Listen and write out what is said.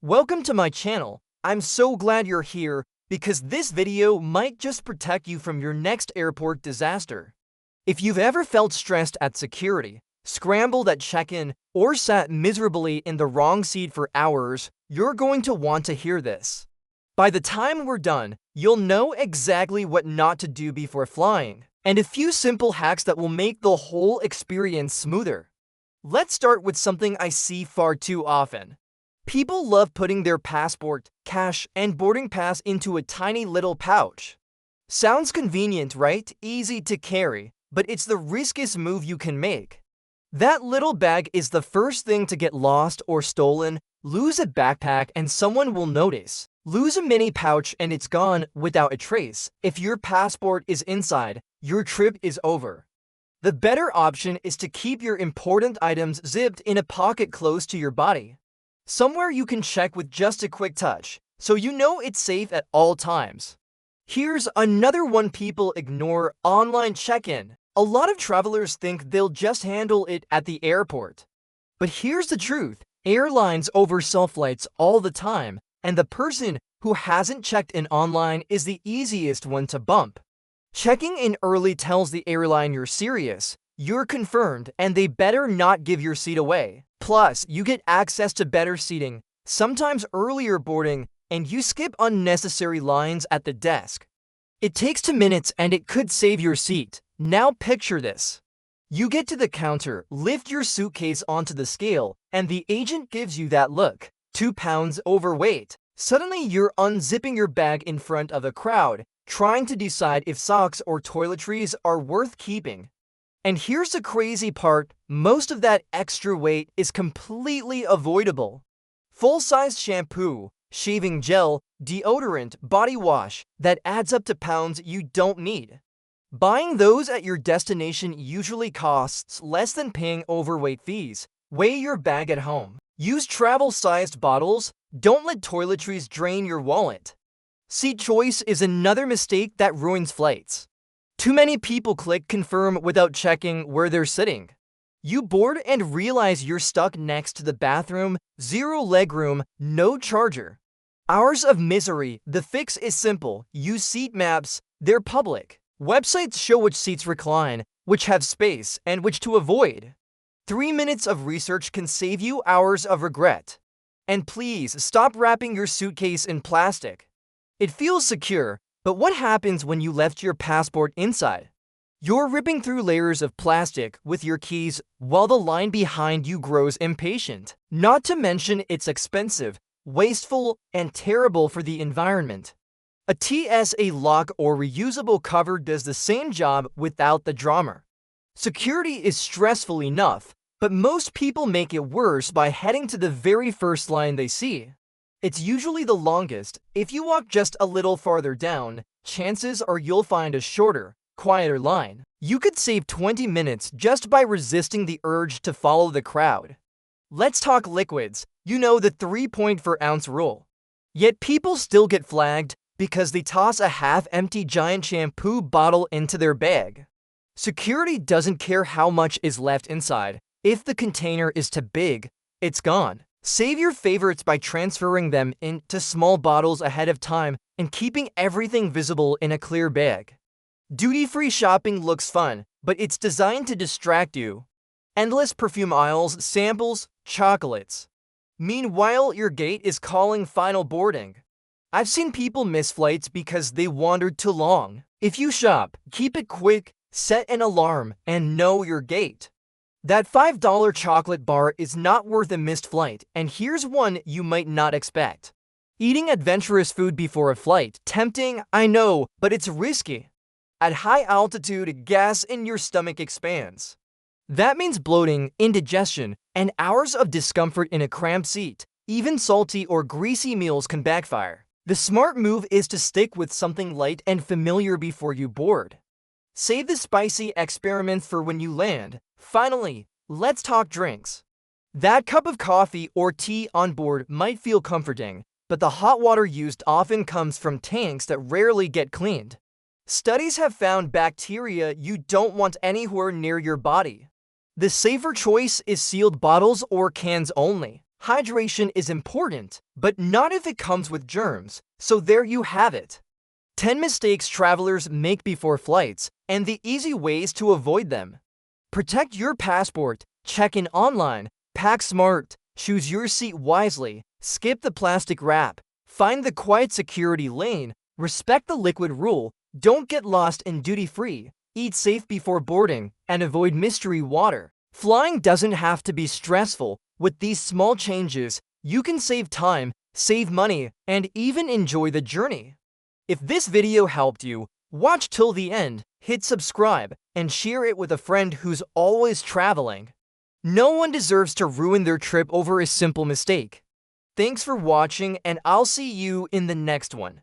Welcome to my channel. I'm so glad you're here because this video might just protect you from your next airport disaster. If you've ever felt stressed at security, scrambled at check-in, or sat miserably in the wrong seat for hours, you're going to want to hear this. By the time we're done, you'll know exactly what not to do before flying, and a few simple hacks that will make the whole experience smoother. Let's start with something I see far too often. People love putting their passport, cash, and boarding pass into a tiny little pouch. Sounds convenient, right? Easy to carry, but it's the riskiest move you can make. That little bag is the first thing to get lost or stolen. Lose a backpack and someone will notice. Lose a mini pouch and it's gone without a trace. If your passport is inside, your trip is over. The better option is to keep your important items zipped in a pocket close to your body. Somewhere you can check with just a quick touch, so you know it's safe at all times. Here's another one people ignore: online check-in. A lot of travelers think they'll just handle it at the airport. But here's the truth: airlines oversell flights all the time, and the person who hasn't checked in online is the easiest one to bump. Checking in early tells the airline you're serious, you're confirmed, and they better not give your seat away. Plus, you get access to better seating, sometimes earlier boarding, and you skip unnecessary lines at the desk. It takes 2 minutes and it could save your seat. Now picture this. You get to the counter, lift your suitcase onto the scale, and the agent gives you that look. 2 pounds overweight. Suddenly you're unzipping your bag in front of a crowd, trying to decide if socks or toiletries are worth keeping. And here's the crazy part: most of that extra weight is completely avoidable. Full-size shampoo, shaving gel, deodorant, body wash, that adds up to pounds you don't need. Buying those at your destination usually costs less than paying overweight fees. Weigh your bag at home. Use travel-sized bottles. Don't let toiletries drain your wallet. Seat choice is another mistake that ruins flights. Too many people click confirm without checking where they're sitting. You board and realize you're stuck next to the bathroom, zero legroom, no charger. Hours of misery. The fix is simple: use seat maps. They're public. Websites show which seats recline, which have space, and which to avoid. 3 minutes of research can save you hours of regret. And please stop wrapping your suitcase in plastic. It feels secure, but what happens when you left your passport inside? You're ripping through layers of plastic with your keys while the line behind you grows impatient. Not to mention it's expensive, wasteful, and terrible for the environment. A TSA lock or reusable cover does the same job without the drama. Security is stressful enough, but most people make it worse by heading to the very first line they see. It's usually the longest. If you walk just a little farther down, chances are you'll find a shorter, quieter line. You could save 20 minutes just by resisting the urge to follow the crowd. Let's talk liquids. You know, the 3.4-ounce rule. Yet people still get flagged because they toss a half-empty giant shampoo bottle into their bag. Security doesn't care how much is left inside. If the container is too big, it's gone. Save your favorites by transferring them into small bottles ahead of time and keeping everything visible in a clear bag. Duty-free shopping looks fun, but it's designed to distract you. Endless perfume aisles, samples, chocolates. Meanwhile, your gate is calling final boarding. I've seen people miss flights because they wandered too long. If you shop, keep it quick, set an alarm, and know your gate. That $5 chocolate bar is not worth a missed flight, and here's one you might not expect. Eating adventurous food before a flight. Tempting, I know, but it's risky. At high altitude, gas in your stomach expands. That means bloating, indigestion, and hours of discomfort in a cramped seat. Even salty or greasy meals can backfire. The smart move is to stick with something light and familiar before you board. Save the spicy experiments for when you land. Finally, let's talk drinks. That cup of coffee or tea on board might feel comforting, but the hot water used often comes from tanks that rarely get cleaned. Studies have found bacteria you don't want anywhere near your body. The safer choice is sealed bottles or cans only. Hydration is important, but not if it comes with germs. So there you have it. 10 mistakes travelers make before flights, and the easy ways to avoid them. Protect your passport, check in online, pack smart, choose your seat wisely, skip the plastic wrap, find the quiet security lane, respect the liquid rule, don't get lost in duty-free, eat safe before boarding, and avoid mystery water. Flying doesn't have to be stressful. With these small changes, you can save time, save money, and even enjoy the journey. If this video helped you, watch till the end, hit subscribe, and share it with a friend who's always traveling. No one deserves to ruin their trip over a simple mistake. Thanks for watching, and I'll see you in the next one.